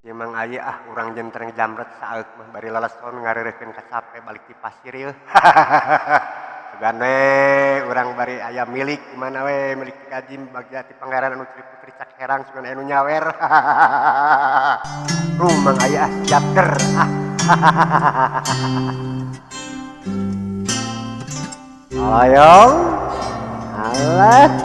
Memang aya urang jentreng jamret saeuk mah bari lalason ngareurekeun ka sape balik ti pasir yeuh. Sugan we urang bari aya milik di mana we milik ti Kajim bagja ti Pangeran anu Tri Putri Cak Herang sugan aya nu nyawer. Rumang aya siap ker. Alayong. Alah.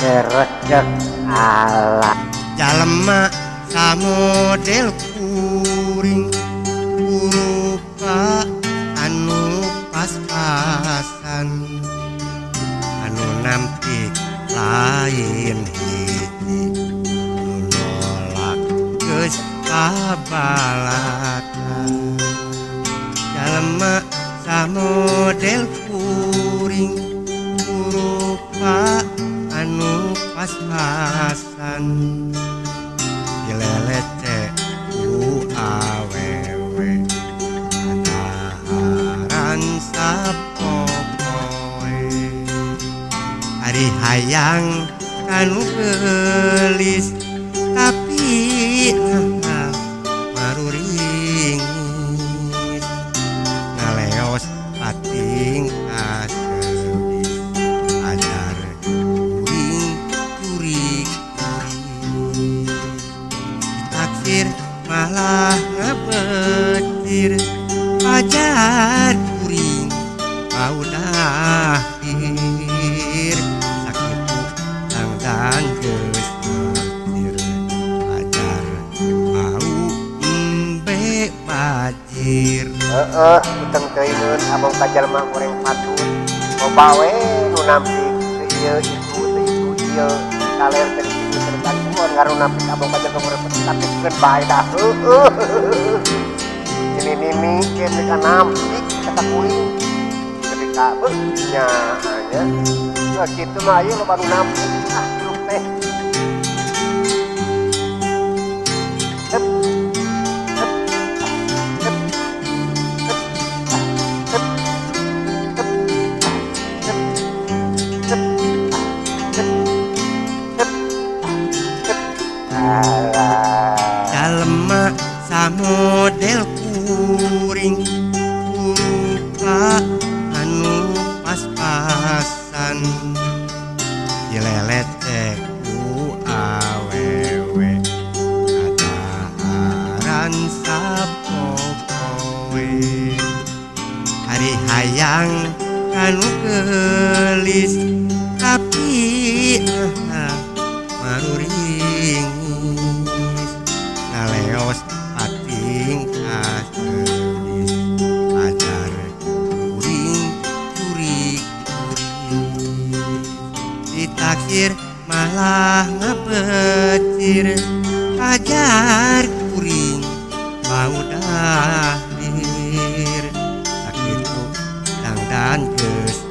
Kerejek ala jalema samodel kuring rupa anu pas-pasan anu nampik lain hiji nu nolak geus kabalatan jalema samodel kuring rupa anu pas-pasan dilelece ku awewe adaharan sapopoe ari hayang kanu gelis tapi maruringis ngaleos pating kaseubis ajar taksir malah ngabecir pajar kuring bau dahir sakitu langdan geus ngabecir pajar bau embe bajir utang teuyeun abang kajalma goreng patut loba we nu nampik teu ieu itu teu itu ieu kaler teu itu terbantuan ngaruh nampik abang kajalma goreng patut tapi keun bae dah ini kene ka nampik kata kuring ketika nya nya kitu mah ieu loba nu nampik hirup teh jalema samodel kuring rupa anu pas-pasan dilelece ku awewe adaharan sapopoe hari hayang kanu gelis tapi maruringis ngaleos pating kaseubis ajar kuring curig-curig ditaksir malah ngabecir ajar kuring bau dahir sakitu dangdan geus